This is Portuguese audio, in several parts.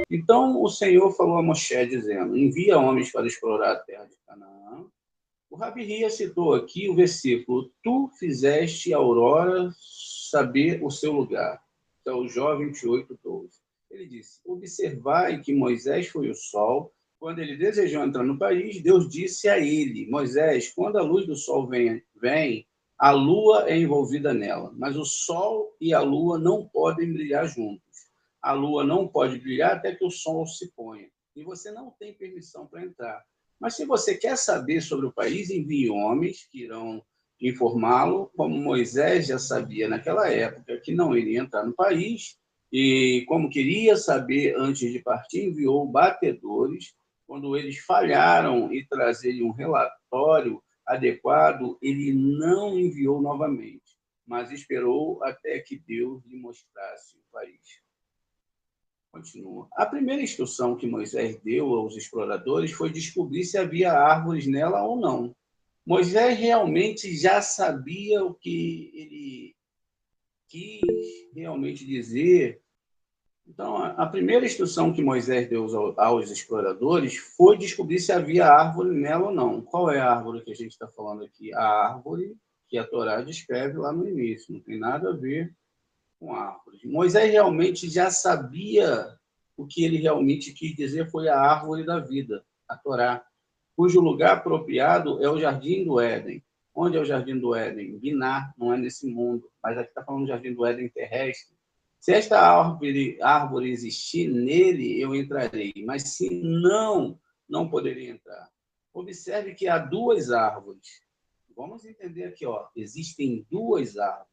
Então o Senhor falou a Moshe, dizendo: envia homens para explorar a terra de Canaã. O Rabi Hia citou aqui o versículo: tu fizeste a aurora saber o seu lugar. Então, Jó 28:12. Ele disse: observai que Moisés foi o sol. Quando ele desejou entrar no país, Deus disse a ele: Moisés, quando a luz do sol vem, a lua é envolvida nela, mas o sol e a lua não podem brilhar juntos. A lua não pode brilhar até que o sol se ponha. E você não tem permissão para entrar. Mas se você quer saber sobre o país, envie homens que irão informá-lo, como Moisés já sabia naquela época que não iria entrar no país, e como queria saber antes de partir, enviou batedores. Quando eles falharam em trazer um relatório adequado, ele não enviou novamente, mas esperou até que Deus lhe mostrasse o país. Continua. A primeira instrução que Moisés deu aos exploradores foi descobrir se havia árvores nela ou não. Moisés realmente já sabia o que ele quis realmente dizer. Então, a primeira instrução que Moisés deu aos exploradores foi descobrir se havia árvore nela ou não. Qual é a árvore que a gente está falando aqui? A árvore que a Torá descreve lá no início. Não tem nada a ver com árvores. Moisés realmente já sabia o que ele realmente quis dizer foi a árvore da vida, a Torá, cujo lugar apropriado é o Jardim do Éden. Onde é o Jardim do Éden? Biná, não é nesse mundo, mas aqui está falando do Jardim do Éden terrestre. Se esta árvore existir, nele eu entrarei, mas se não, não poderia entrar. Observe que há duas árvores. Vamos entender aqui, ó. Existem duas árvores.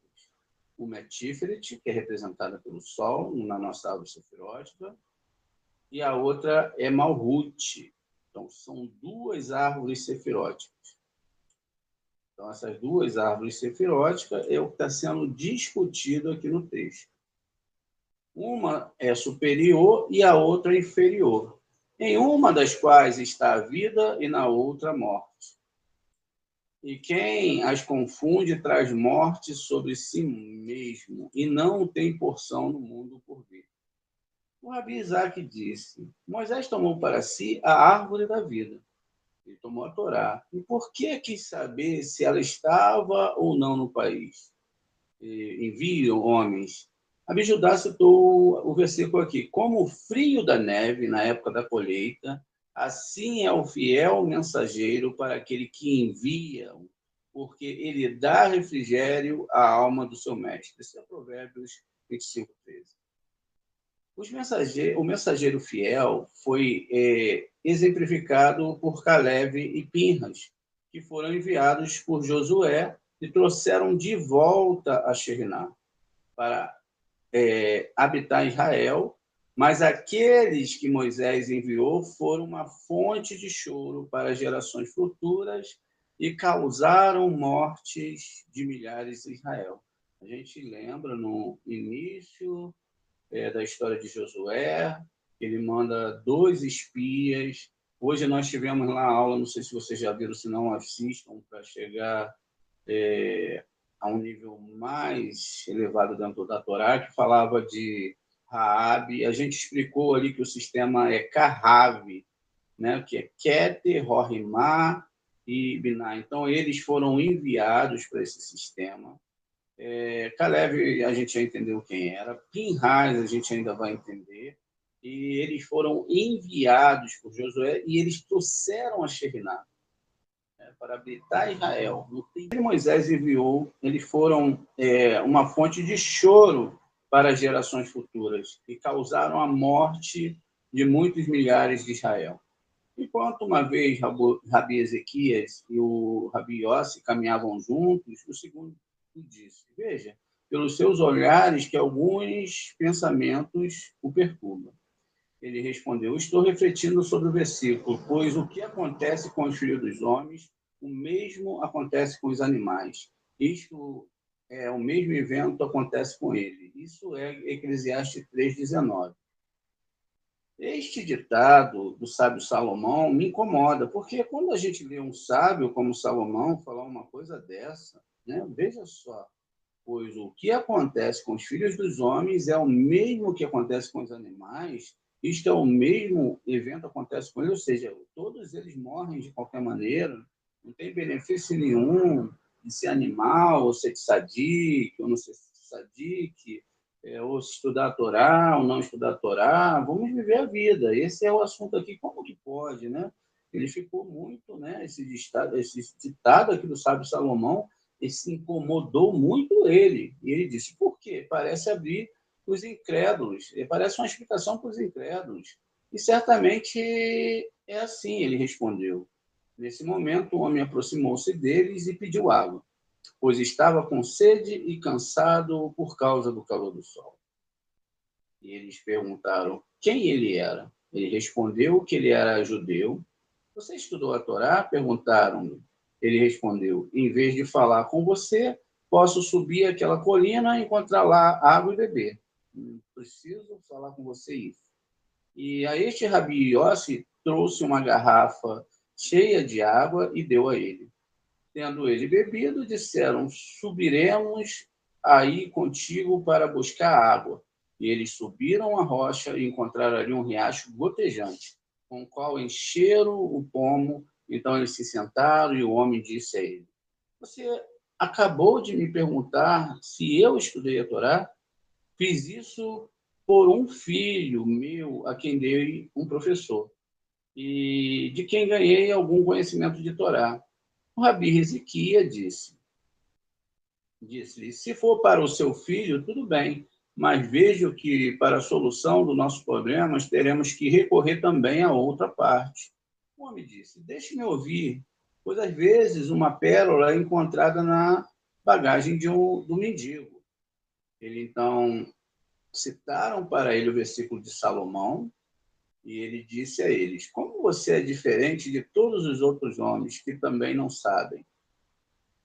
Uma é Tiferet, que é representada pelo Sol, na nossa árvore sefirótica, e a outra é Malhut. Então, são duas árvores sefiróticas. Então, essas duas árvores sefiróticas é o que está sendo discutido aqui no texto. Uma é superior e a outra é inferior. Em uma das quais está a vida e na outra a morte. E quem as confunde traz morte sobre si mesmo e não tem porção no mundo por vir. O Rabi Isaac disse: Moisés tomou para si a árvore da vida. Ele tomou a Torá. E por que quis saber se ela estava ou não no país? Enviam homens. Rabi Judá citou o versículo aqui: como o frio da neve na época da colheita, assim é o fiel mensageiro para aquele que envia, porque ele dá refrigério à alma do seu mestre. Esse é Provérbios 25:13. O mensageiro fiel foi exemplificado por Caleb e Pinhas, que foram enviados por Josué e trouxeram de volta a Sheriná para habitar Israel, mas aqueles que Moisés enviou foram uma fonte de choro para gerações futuras e causaram mortes de milhares em Israel. A gente lembra no início da história de Josué, ele manda 2 espias. Hoje nós tivemos lá a aula, não sei se vocês já viram, se não assistam, para chegar a um nível mais elevado dentro da Torá, que falava de Raabe. A gente explicou ali que o sistema é Carrave, né, que é Keter, Rorimá e Biná. Então, eles foram enviados para esse sistema. Caleb, a gente já entendeu quem era. Pinhas, a gente ainda vai entender. E eles foram enviados por Josué e eles trouxeram a Sheriná para habitar Israel. No tempo que Moisés enviou, eles foram uma fonte de choro para as gerações futuras e causaram a morte de muitos milhares de Israel. Enquanto uma vez Rabi Ezequias e o Rabi Yossi caminhavam juntos, o segundo disse: veja, pelos seus olhares que alguns pensamentos o perturbam. Ele respondeu: estou refletindo sobre o versículo, pois o que acontece com os filhos dos homens, o mesmo acontece com os animais. Isto é, o mesmo evento acontece com ele. Isso é Eclesiastes 3:19. Este ditado do sábio Salomão me incomoda, porque quando a gente lê um sábio como Salomão falar uma coisa dessa, né, veja só, pois o que acontece com os filhos dos homens é o mesmo que acontece com os animais, isto é o mesmo evento que acontece com eles, ou seja, todos eles morrem de qualquer maneira, não tem benefício nenhum de ser animal, ou ser de sadique, ou não ser sadique, ou estudar a Torá, ou não estudar a Torá, vamos viver a vida. Esse é o assunto aqui, como que pode, né? Ele ficou muito, né? Esse ditado aqui do sábio Salomão, esse incomodou muito ele. E ele disse, por quê? Parece abrir os incrédulos, parece uma explicação para os incrédulos. E certamente é assim, ele respondeu. Nesse momento, o homem aproximou-se deles e pediu água, pois estava com sede e cansado por causa do calor do sol. E eles perguntaram quem ele era. Ele respondeu que ele era judeu. Você estudou a Torá? Perguntaram-lhe. Ele respondeu, em vez de falar com você, posso subir aquela colina, encontrar lá água e beber. Não preciso falar com você isso. E a este Rabi Yossi trouxe uma garrafa cheia de água e deu a ele. Tendo ele bebido, disseram, subiremos aí contigo para buscar água. E eles subiram a rocha e encontraram ali um riacho gotejante, com o qual encheram o pomo. Então eles se sentaram e o homem disse a ele, você acabou de me perguntar se eu estudei a Torá? Fiz isso por um filho meu a quem dei um professor e de quem ganhei algum conhecimento de Torá. O Rabi Ezequiel disse-lhe, se for para o seu filho, tudo bem, mas vejo que para a solução dos nossos problemas teremos que recorrer também a outra parte. O homem disse, deixe-me ouvir, pois às vezes uma pérola é encontrada na bagagem do mendigo. Ele então citaram para ele o versículo de Salomão, e ele disse a eles, como você é diferente de todos os outros homens que também não sabem?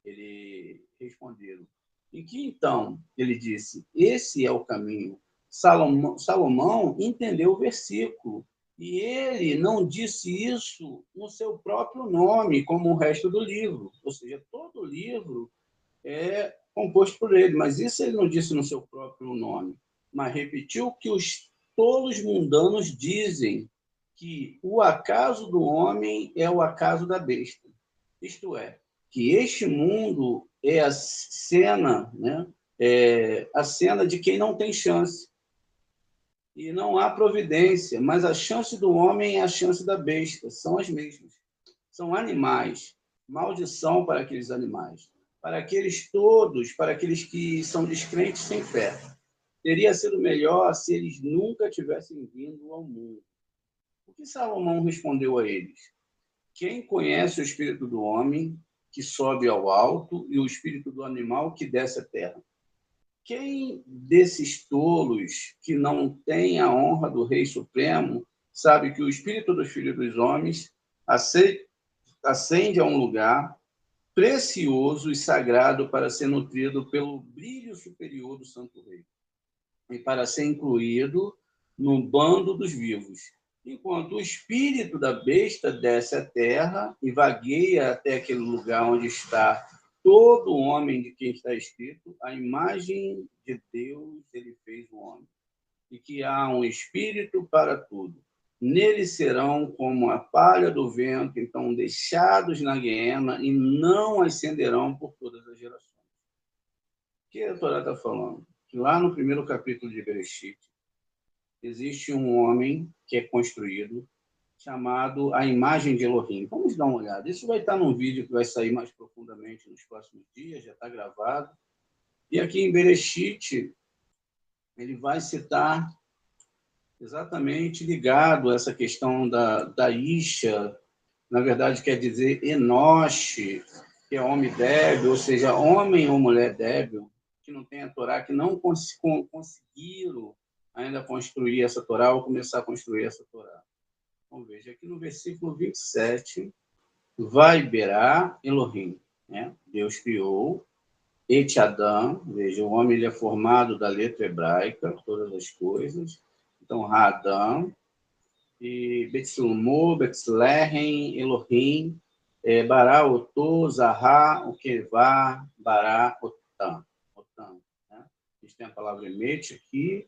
Ele responderam, em que então? Ele disse, esse é o caminho. Salomão entendeu o versículo, e ele não disse isso no seu próprio nome, como o resto do livro. Ou seja, todo o livro é composto por ele, mas isso ele não disse no seu próprio nome, mas repetiu que os tolos mundanos dizem, que o acaso do homem é o acaso da besta. Isto é, que este mundo é a cena, né? É a cena de quem não tem chance. E não há providência, mas a chance do homem é a chance da besta, são as mesmas. São animais, maldição para aqueles animais. Para aqueles todos, para aqueles que são descrentes sem fé. Teria sido melhor se eles nunca tivessem vindo ao mundo. O que Salomão respondeu a eles? Quem conhece o espírito do homem, que sobe ao alto, e o espírito do animal, que desce à terra? Quem desses tolos que não tem a honra do Rei Supremo sabe que o espírito dos filhos dos homens ascende a um lugar precioso e sagrado para ser nutrido pelo brilho superior do Santo Rei e para ser incluído no bando dos vivos, enquanto o espírito da besta desce à terra e vagueia até aquele lugar onde está todo homem de quem está escrito, a imagem de Deus ele fez o homem, e que há um espírito para tudo. Nele serão como a palha do vento, então deixados na guiena e não ascenderão por todas as gerações. O que a Torá está falando? Que lá no primeiro capítulo de Bereshit, existe um homem que é construído, chamado a imagem de Elohim. Vamos dar uma olhada. Isso vai estar num vídeo que vai sair mais profundamente nos próximos dias, já está gravado. E aqui em Bereshit, ele vai citar exatamente ligado a essa questão da Isha, na verdade quer dizer Enoche, que é homem débil, ou seja, homem ou mulher débil, que não tem a Torá, que não conseguiram ainda construir essa Torá ou começar a construir essa Torá. Então, veja, aqui no versículo 27, vai berá Elohim, né? Deus criou, Et Adam, veja, o homem ele é formado da letra hebraica, todas as coisas, então Radam, e Betsilmo, Betlehem, Elohim, Bará, Otô, Zahá, Ukevá, Bará, Otam. tem a palavra emet aqui.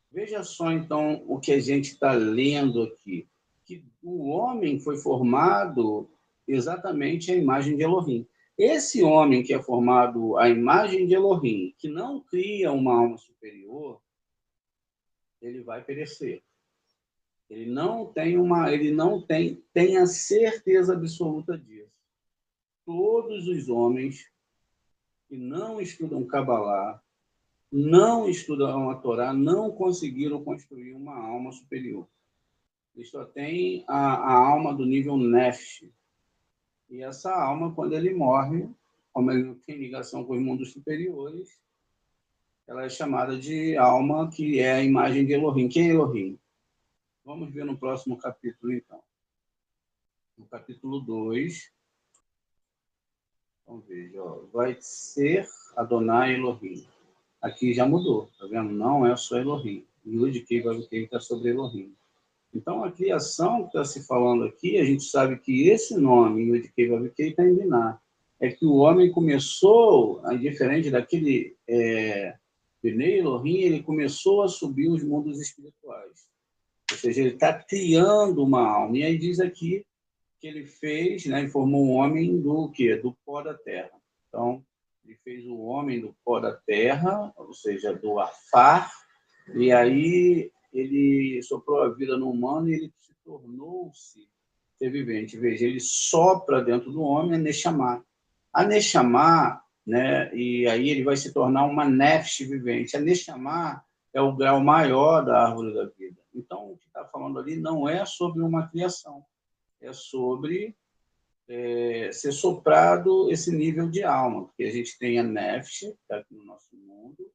Veja só, então, o que a gente está lendo aqui. Que o homem foi formado exatamente à imagem de Elohim. Esse homem que é formado à imagem de Elohim, que não cria uma alma superior, ele vai perecer. Ele não tem a certeza absoluta disso. Todos os homens que não estudam Kabbalah, não estudam a Torá, não conseguiram construir uma alma superior. Ele só tem a alma do nível Nefesh. E essa alma, quando ele morre, como ele não tem ligação com os mundos superiores, ela é chamada de alma que é a imagem de Elohim. Quem é Elohim? Vamos ver no próximo capítulo, então. No capítulo 2, vamos ver, ó, vai ser Adonai Elohim. Aqui já mudou, tá vendo? Não é só Elohim. Yud Kei Vav Kei está sobre Elohim. Então, a criação que está se falando aqui, a gente sabe que esse nome, Yud Kei Vav Kei, está em Biná. É que o homem começou, diferente daquele Bnei Elohim, ele começou a subir os mundos espirituais. Ou seja, ele está criando uma alma. E aí diz aqui que ele fez, né, ele formou um homem do quê? Do pó da terra. Então, ele fez o homem do pó da terra, ou seja, do afar, e aí ele soprou a vida no humano e ele se tornou-se ser vivente. Veja, ele sopra dentro do homem a Neshama. A Neshama, né, e aí ele vai se tornar uma Nefesh vivente. A Neshama é o grau maior da árvore da vida. Então, o que está falando ali não é sobre uma criação, é sobre ser soprado esse nível de alma, porque a gente tem a Nefesh, que está aqui no nosso mundo,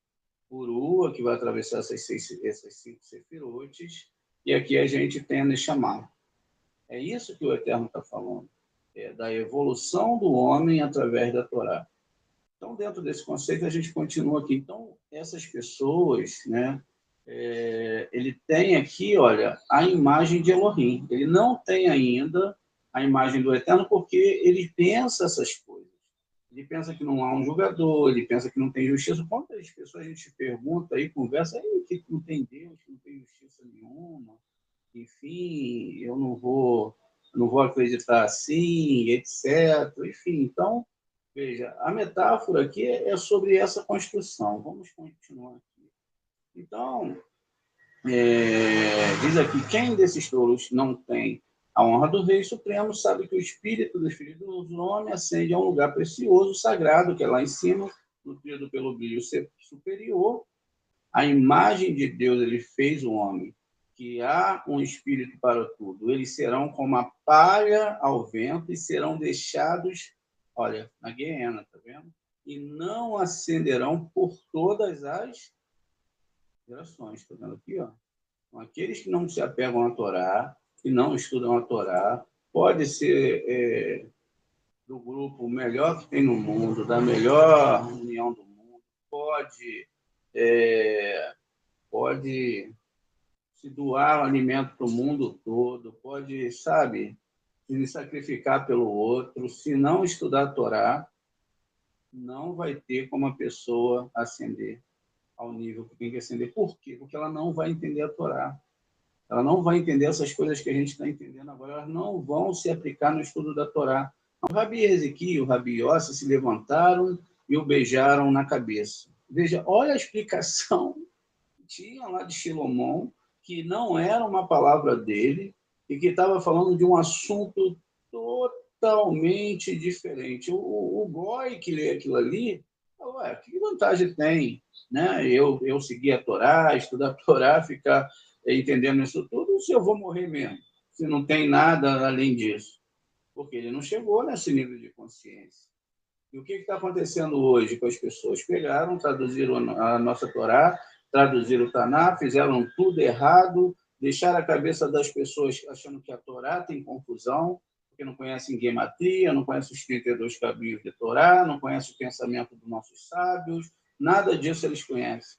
Urua, que vai atravessar essas 5 sefirotes, e aqui a gente tem a Neshama. É isso que o Eterno está falando, da evolução do homem através da Torá. Então, dentro desse conceito, a gente continua aqui. Então, essas pessoas, né, ele tem aqui, olha, a imagem de Elohim. Ele não tem ainda a imagem do Eterno porque ele pensa essas coisas. Ele pensa que não há um julgador, ele pensa que não tem justiça. Quantas pessoas a gente pergunta aí, conversa, aí, que não tem Deus, que não tem justiça nenhuma, enfim, eu não vou acreditar assim, etc. Enfim, então, veja, a metáfora aqui é sobre essa construção. Vamos continuar aqui. Então, diz aqui, quem desses tolos não tem a honra do Rei Supremo sabe que o espírito do Filho do Homem ascende a um lugar precioso, sagrado, que é lá em cima, nutrido pelo brilho superior. A imagem de Deus, ele fez o homem, que há um espírito para tudo. Eles serão como a palha ao vento e serão deixados, olha, na guiena, tá vendo? E não acenderão por todas as gerações, tá vendo aqui, ó? Então, aqueles que não se apegam à Torá, que não estudam a Torá, pode ser do grupo melhor que tem no mundo, da melhor união do mundo, pode se doar o alimento para o mundo todo, pode, sabe, se sacrificar pelo outro. Se não estudar a Torá, não vai ter como a pessoa ascender ao nível que tem que ascender. Por quê? Porque ela não vai entender a Torá. Ela não vai entender essas coisas que a gente está entendendo agora. Elas não vão se aplicar no estudo da Torá. O Rabi Ezequiel e o Rabi Yossi se levantaram e o beijaram na cabeça. Veja, olha a explicação que tinha lá de Shilomon, que não era uma palavra dele e que estava falando de um assunto totalmente diferente. O Goi que lê aquilo ali, ué, que vantagem tem, né? Eu seguir a Torá, estudar a Torá, ficar entendendo isso tudo, se eu vou morrer mesmo, se não tem nada além disso. Porque ele não chegou nesse nível de consciência. E o que está acontecendo hoje com as pessoas? Pegaram, traduziram a nossa Torá, traduziram o Taná, fizeram tudo errado, deixaram a cabeça das pessoas achando que a Torá tem confusão, porque não conhecem gematria, não conhecem os 32 caminhos de Torá, não conhecem o pensamento dos nossos sábios, nada disso eles conhecem.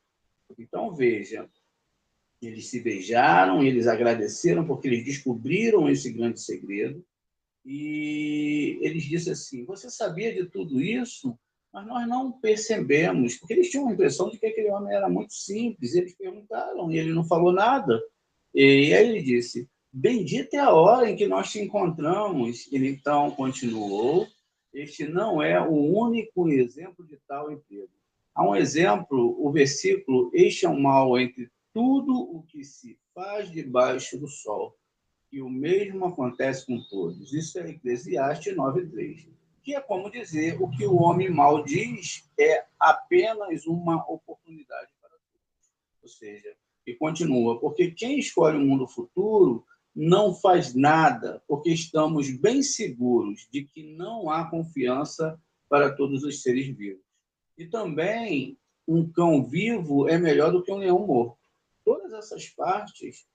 Então, veja, eles se beijaram, eles agradeceram porque eles descobriram esse grande segredo, e eles disseram assim, você sabia de tudo isso? Mas nós não percebemos, porque eles tinham a impressão de que aquele homem era muito simples. Eles perguntaram e ele não falou nada. E aí ele disse: bendita é a hora em que nós te encontramos. Ele então continuou: este não é o único exemplo de tal emprego. Há um exemplo, o versículo: este é o mal entre tudo o que se faz debaixo do sol. E o mesmo acontece com todos. Isso é Eclesiastes 9:3. Que é como dizer: o que o homem mal diz é apenas uma oportunidade para todos. Ou seja, e continua: porque quem escolhe o mundo futuro não faz nada, porque estamos bem seguros de que não há confiança para todos os seres vivos. E também, um cão vivo é melhor do que um leão morto. Todas essas partes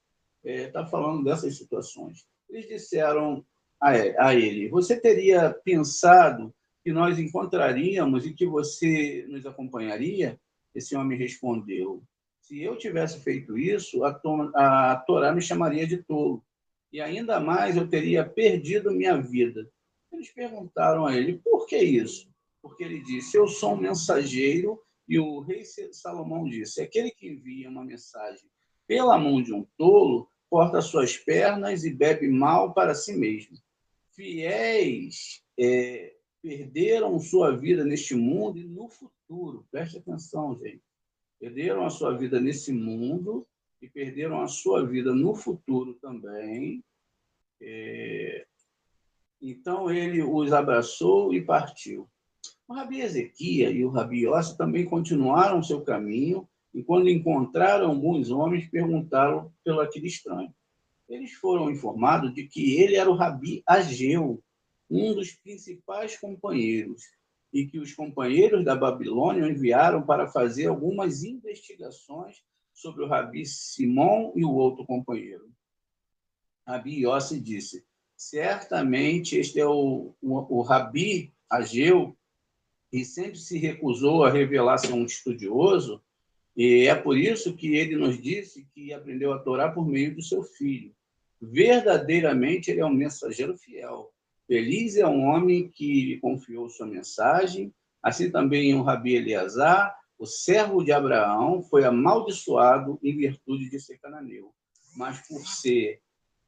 está falando dessas situações. Eles disseram a ele: você teria pensado que nós encontraríamos e que você nos acompanharia? Esse homem respondeu: se eu tivesse feito isso, a Torá me chamaria de tolo, e ainda mais eu teria perdido minha vida. Eles perguntaram a ele: por que isso? Porque ele disse: eu sou um mensageiro, e o rei Salomão disse: aquele que envia uma mensagem pela mão de um tolo, corta suas pernas e bebe mal para si mesmo. Fiéis perderam sua vida neste mundo e no futuro. Preste atenção, gente. Perderam a sua vida nesse mundo e perderam a sua vida no futuro também. Então ele os abraçou e partiu. O Rabi Ezequias e o Rabi Yossi também continuaram seu caminho e, quando encontraram alguns homens, perguntaram pelo aquele estranho. Eles foram informados de que ele era o Rabi Ageu, um dos principais companheiros, e que os companheiros da Babilônia o enviaram para fazer algumas investigações sobre o Rabi Simon e o outro companheiro. Rabi Yossi disse: certamente este é o Rabi Ageu, e sempre se recusou a revelar ser um estudioso, e é por isso que ele nos disse que aprendeu a Torá por meio do seu filho. Verdadeiramente, ele é um mensageiro fiel. Feliz é um homem que lhe confiou sua mensagem. Assim também o Rabi Eleazar, o servo de Abraão, foi amaldiçoado em virtude de ser cananeu. Mas por ser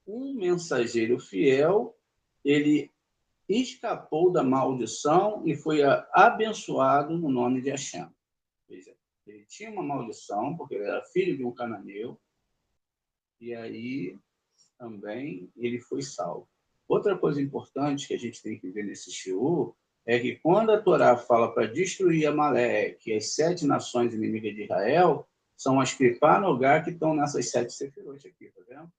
um mensageiro fiel, ele escapou da maldição e foi abençoado no nome de Hashem. Veja, ele tinha uma maldição, porque ele era filho de um cananeu, e aí também ele foi salvo. Outra coisa importante que a gente tem que ver nesse shiur é que quando a Torá fala para destruir Amaleque e as 7 nações inimigas de Israel, são as Kripá Nogá que estão nessas 7 sefirot aqui, tá vendo?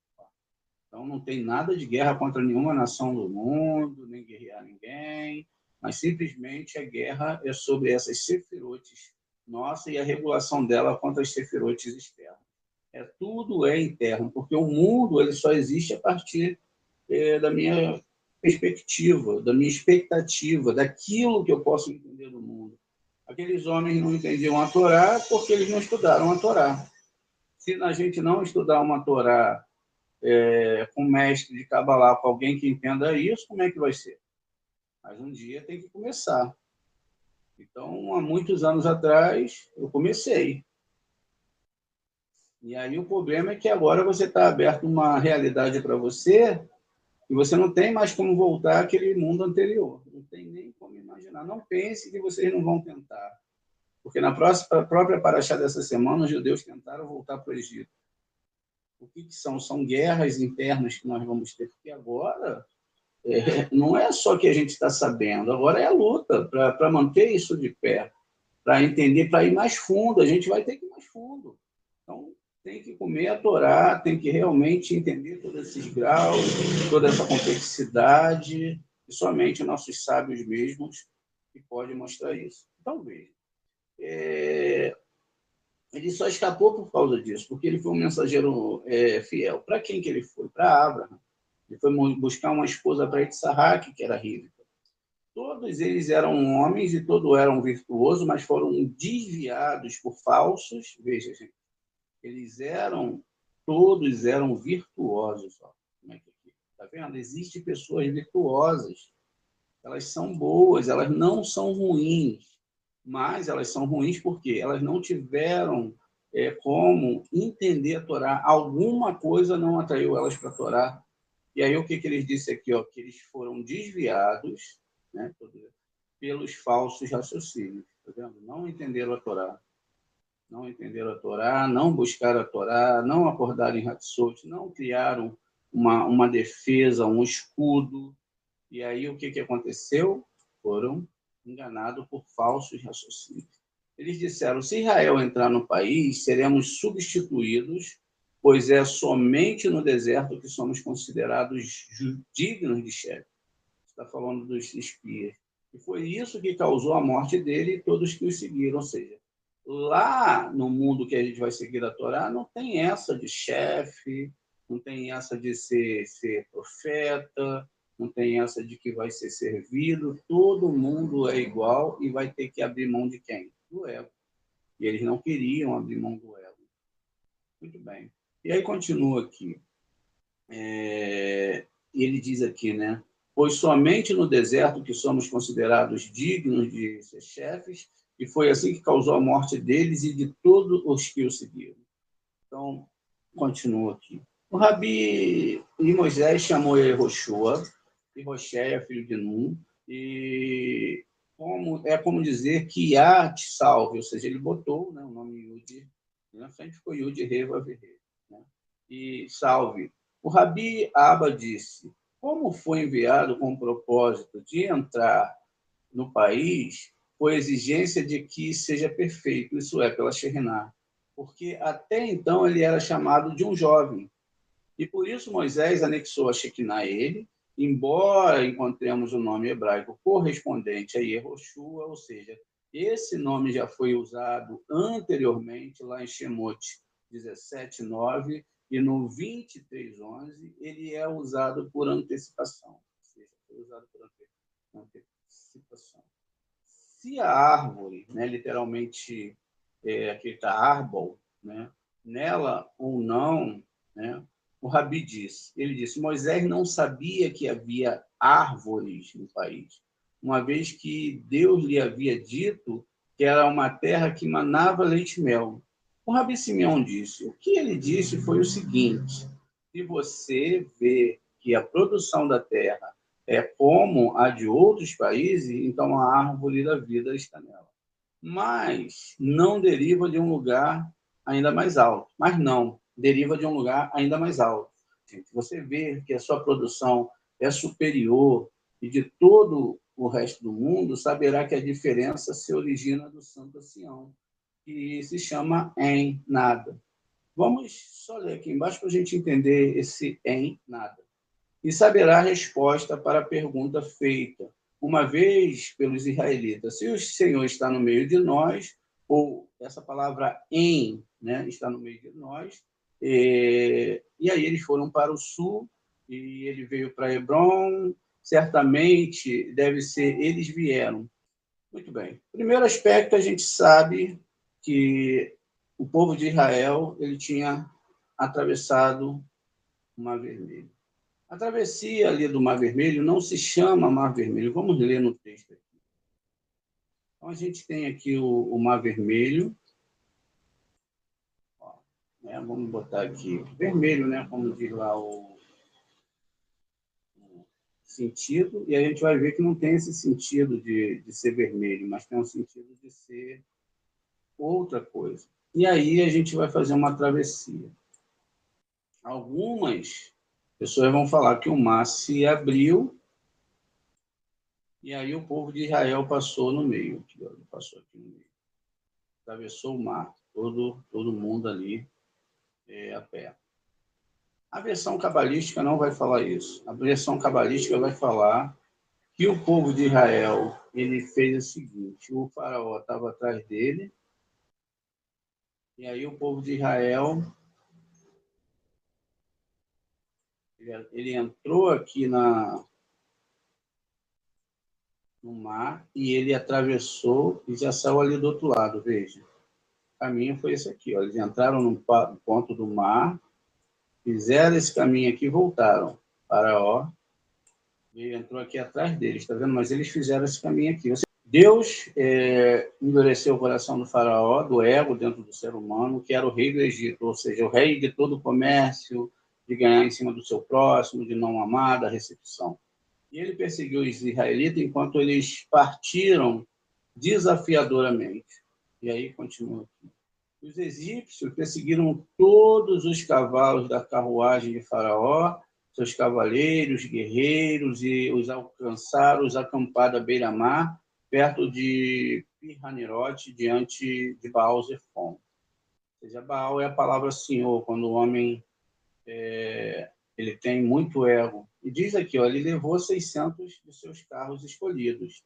Então não tem nada de guerra contra nenhuma nação do mundo, nem guerrear ninguém, mas simplesmente a guerra é sobre essas sefirotes nossa e a regulação dela contra as sefirotes externas. Tudo é interno, porque o mundo ele só existe a partir da minha perspectiva, da minha expectativa, daquilo que eu posso entender do mundo. Aqueles homens não entendiam a Torá porque eles não estudaram a Torá. Se a gente não estudar uma Torá com um mestre de Kabbalah, com alguém que entenda isso, como é que vai ser? Mas um dia tem que começar. Então, há muitos anos atrás, eu comecei. E aí o problema é que agora você está aberto uma realidade para você e você não tem mais como voltar àquele mundo anterior. Não tem nem como imaginar. Não pense que vocês não vão tentar. Porque na própria paraxá dessa semana, os judeus tentaram voltar para o Egito. O que são? São guerras internas que nós vamos ter. Porque agora não é só que a gente está sabendo, agora é a luta para manter isso de pé, para entender, para ir mais fundo. A gente vai ter que ir mais fundo. Então, tem que comer a Torá, tem que realmente entender todos esses graus, toda essa complexidade, e somente nossos sábios mesmos que podem mostrar isso. Então, veja, ele só escapou por causa disso, porque ele foi um mensageiro fiel. Para quem que ele foi? Para Abraham. Ele foi buscar uma esposa para Itzarraque, que era Rivka. Todos eles eram homens e todos eram virtuosos, mas foram desviados por falsos. Veja, gente, todos eram virtuosos. Ó. Como é que é? Tá vendo? Existem pessoas virtuosas. Elas são boas, elas não são ruins. Mas elas são ruins porque elas não tiveram como entender a Torá. Alguma coisa não atraiu elas para a Torá. E aí o que ele disse aqui? Ó, que eles foram desviados, né, pelos falsos raciocínios. Tá vendo? Não entenderam a Torá. Não entenderam a Torá, não buscaram a Torá, não acordaram em Hatzot, não criaram uma defesa, um escudo. E aí o que aconteceu? Foram enganados por falsos raciocínios. Eles disseram, se Israel entrar no país, seremos substituídos, pois é somente no deserto que somos considerados dignos de chefe. Está falando dos espias. E foi isso que causou a morte dele e todos que o seguiram. Ou seja, lá no mundo que a gente vai seguir a Torá, não tem essa de chefe, não tem essa de ser profeta, não tem essa de que vai ser servido. Todo mundo é igual e vai ter que abrir mão de quem? Do ego. E eles não queriam abrir mão do ego. Muito bem. E aí continua aqui. Ele diz aqui, né? Pois somente no deserto que somos considerados dignos de ser chefes, e foi assim que causou a morte deles e de todos os que o seguiram. Então, continua aqui. O Rabi e Moisés chamou Yehoshua, e Roxéia, filho de Nun, e como dizer que Yah te salve, ou seja, ele botou, né, o nome Yud, na frente ficou Yud, Reva, Verre, né? E salve. O Rabi Abba disse, como foi enviado com o propósito de entrar no país, por exigência de que seja perfeito, isso é, pela Shekhinah, porque até então ele era chamado de um jovem. E por isso Moisés anexou a Shekinah a ele, embora encontremos o nome hebraico correspondente a Yehoshua, ou seja, esse nome já foi usado anteriormente lá em Shemot 17:9 e no 23:11 ele é usado por antecipação, ou seja, foi usado por antecipação. Se a árvore, né, literalmente aquele tá árbol, né, nela ou não, né, o Rabi disse, ele disse, Moisés não sabia que havia árvores no país, uma vez que Deus lhe havia dito que era uma terra que manava leite e mel. O Rabi Simeão disse, o que ele disse foi o seguinte, se você vê que a produção da terra é como a de outros países, então a árvore da vida está nela. Mas não deriva de um lugar ainda mais alto. Mas não, deriva de um lugar ainda mais alto. Se você vê que a sua produção é superior e de todo o resto do mundo, saberá que a diferença se origina do Santo Sião, que se chama em nada. Vamos só ler aqui embaixo para a gente entender esse em nada. E saberá a resposta para a pergunta feita, uma vez pelos israelitas. Se o Senhor está no meio de nós, ou essa palavra em, né, está no meio de nós, e aí eles foram para o sul, e ele veio para Hebron, certamente deve ser, eles vieram. Muito bem. Primeiro aspecto, a gente sabe que o povo de Israel ele tinha atravessado o Mar Vermelho. A travessia ali do Mar Vermelho não se chama Mar Vermelho. Vamos ler no texto aqui. Então, a gente tem aqui o Mar Vermelho. Ó, né? Vamos botar aqui vermelho, né? Como diz lá o sentido. E a gente vai ver que não tem esse sentido de ser vermelho, mas tem um sentido de ser outra coisa. E aí a gente vai fazer uma travessia. Algumas pessoas vão falar que o mar se abriu e aí o povo de Israel passou no meio. Passou aqui no meio. Atravessou o mar. Todo mundo ali a pé. A versão cabalística não vai falar isso. A versão cabalística vai falar que o povo de Israel ele fez o seguinte: o faraó estava atrás dele, e aí o povo de Israel ele entrou aqui no mar e ele atravessou e já saiu ali do outro lado. Veja, o caminho foi esse aqui. Ó. Eles entraram no ponto do mar, fizeram esse caminho aqui e voltaram. Faraó ele entrou aqui atrás deles, está vendo? Mas eles fizeram esse caminho aqui. Deus endureceu o coração do faraó, do ego dentro do ser humano, que era o rei do Egito, ou seja, o rei de todo o comércio, de ganhar em cima do seu próximo, de não amar, da recepção. E ele perseguiu os israelitas enquanto eles partiram desafiadoramente. E aí continua aqui. Os egípcios perseguiram todos os cavalos da carruagem de Faraó, seus cavaleiros, guerreiros, e os alcançaram, os acamparam à beira-mar, perto de Pi-Hanerote, diante de Baal-Zephon. Ou seja, Baal é a palavra Senhor, quando o homem ele tem muito ego. E diz aqui, ó, ele levou 600 de seus carros escolhidos.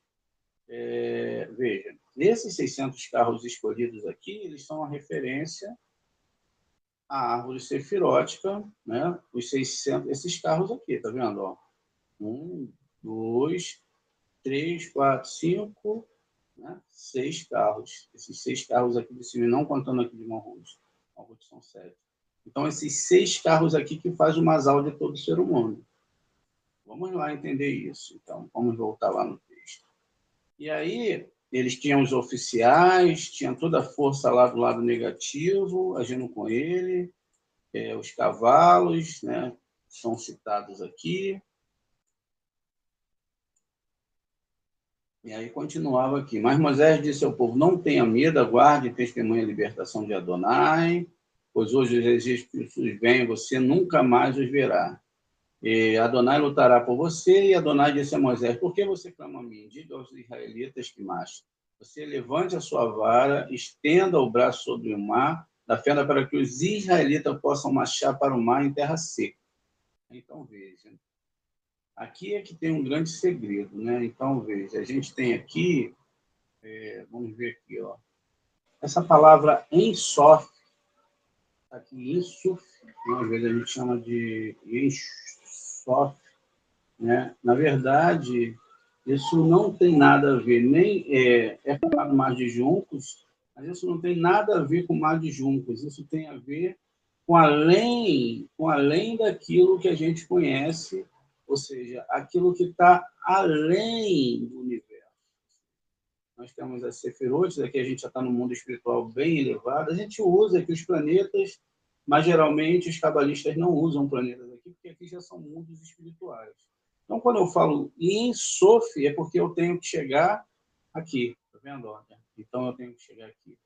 Veja, esses 600 carros escolhidos aqui, eles são a referência à árvore sefirótica, né? Os 600, esses carros aqui, tá vendo? Ó? 1, 2, 3, 4, 5, né? 6 carros. Esses 6 carros aqui de cima, não contando aqui de Monrose. Monrose são 7. Então, esses 6 carros aqui que faz o masal de todo ser humano. Vamos lá entender isso. Então, vamos voltar lá no texto. E aí, eles tinham os oficiais, tinham toda a força lá do lado negativo, agindo com ele, os cavalos, né, são citados aqui. E aí continuava aqui. Mas Moisés disse ao povo, não tenha medo, aguarde e testemunhe a libertação de Adonai, pois hoje os egípcios vêm, você nunca mais os verá. E Adonai lutará por você, e Adonai disse a Moisés, por que você clama a mim? Diga aos israelitas que marchem. Você levante a sua vara, estenda o braço sobre o mar, da fenda para que os israelitas possam marchar para o mar em terra seca. Então, veja, aqui é que tem um grande segredo, né? Então, veja, a gente tem aqui, vamos ver aqui, ó, essa palavra ensof, aqui, insuf, às vezes a gente chama de ensof, né? Na verdade, isso não tem nada a ver, nem chamado mar de juncos, mas isso não tem nada a ver com mar de juncos, isso tem a ver com além daquilo que a gente conhece, ou seja, aquilo que está além do universo. Nós temos as sefirotes, aqui a gente já está no mundo espiritual bem elevado, a gente usa aqui os planetas, mas geralmente os cabalistas não usam planetas aqui, porque aqui já são mundos espirituais. Então, quando eu falo em Sof, é porque eu tenho que chegar aqui, tá vendo? Então, eu tenho que chegar aqui.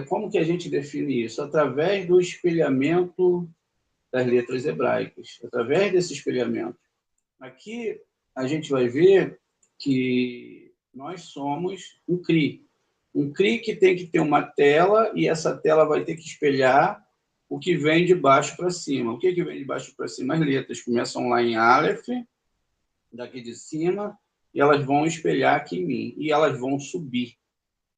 Como que a gente define isso? Através do espelhamento das letras hebraicas, através desse espelhamento. Aqui a gente vai ver que nós somos um CRI. Um CRI que tem que ter uma tela e essa tela vai ter que espelhar o que vem de baixo para cima. O que vem de baixo para cima? As letras começam lá em Aleph, daqui de cima, e elas vão espelhar aqui em mim. E elas vão subir.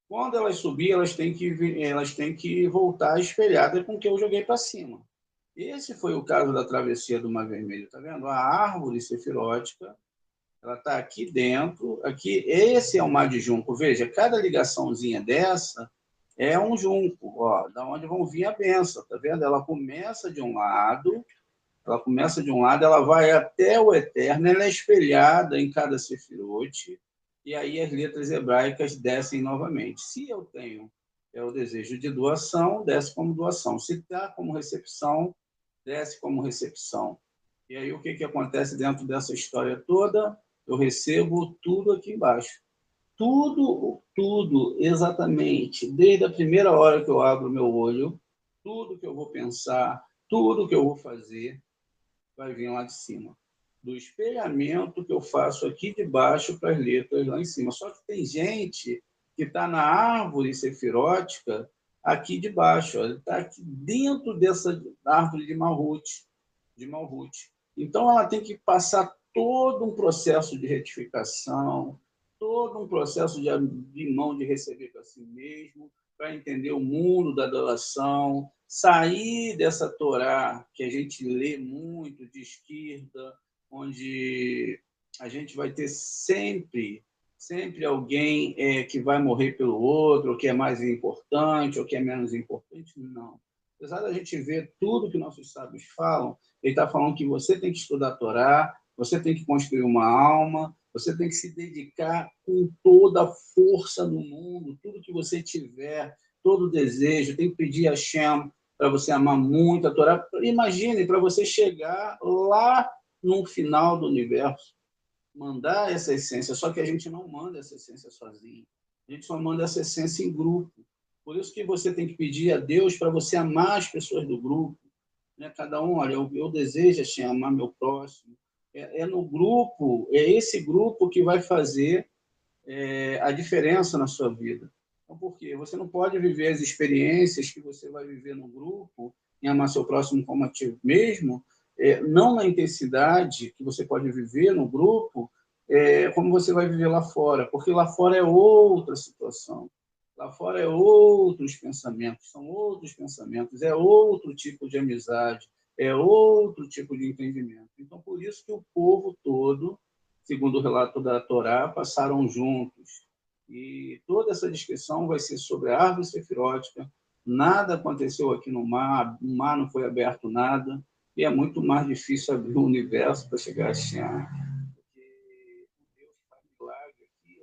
Quando elas subir, elas têm que voltar espelhadas com o que eu joguei para cima. Esse foi o caso da travessia do Mar Vermelho, tá vendo? A árvore sefirótica, ela está aqui dentro, aqui, esse é o mar de junco. Veja, cada ligaçãozinha dessa é um junco, ó, da onde vão vir a bênção, tá vendo? Ela começa de um lado, ela vai até o eterno, ela é espelhada em cada sefirote, e aí as letras hebraicas descem novamente. Se eu tenho o desejo de doação, desce como doação. Se está como recepção, desce como recepção. E aí o que acontece dentro dessa história toda? Eu recebo tudo aqui embaixo. Tudo, exatamente. Desde a primeira hora que eu abro meu olho, tudo que eu vou pensar, tudo que eu vou fazer, vai vir lá de cima. Do espelhamento que eu faço aqui de baixo para as letras lá em cima. Só que tem gente que está na árvore sefirótica aqui de baixo. Ele está aqui dentro dessa árvore de Malhut. Então, ela tem que passar todo um processo de retificação, todo um processo de abrir mão de receber para si mesmo, para entender o mundo da adoração, sair dessa Torá que a gente lê muito de esquerda, onde a gente vai ter sempre alguém que vai morrer pelo outro, ou que é mais importante, ou que é menos importante. Não. Apesar da gente ver tudo que nossos sábios falam, ele está falando que você tem que estudar a Torá, você tem que construir uma alma, Você tem que se dedicar com toda a força no mundo, tudo que você tiver, todo o desejo, tem que pedir a Hashem para você amar muito a Torá. Imagine, para você chegar lá no final do universo, mandar essa essência, só que a gente não manda essa essência sozinho. A gente só manda essa essência em grupo. Por isso que você tem que pedir a Deus para você amar as pessoas do grupo. Né? Cada um, olha, eu desejo assim, amar meu próximo. É no grupo, é esse grupo que vai fazer a diferença na sua vida. Então, por quê? Você não pode viver as experiências que você vai viver no grupo, em amar seu próximo como a ti mesmo, não na intensidade que você pode viver no grupo, como você vai viver lá fora, porque lá fora é outra situação. Lá fora é outros pensamentos, são outros pensamentos, é outro tipo de amizade, é outro tipo de entendimento. Então, por isso que o povo todo, segundo o relato da Torá, passaram juntos. E toda essa descrição vai ser sobre a árvore sefirótica. Nada aconteceu aqui no mar não foi aberto nada, e é muito mais difícil abrir o universo para chegar a Shem. Porque o Deus que faz milagre aqui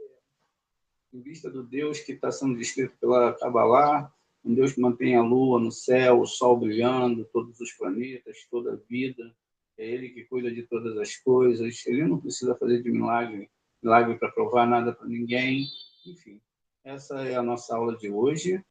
em vista do Deus que está sendo descrito pela Kabbalah, um Deus que mantém a lua no céu, o sol brilhando, todos os planetas, toda a vida, é Ele que cuida de todas as coisas, Ele não precisa fazer de milagre para provar nada para ninguém, enfim. Essa é a nossa aula de hoje.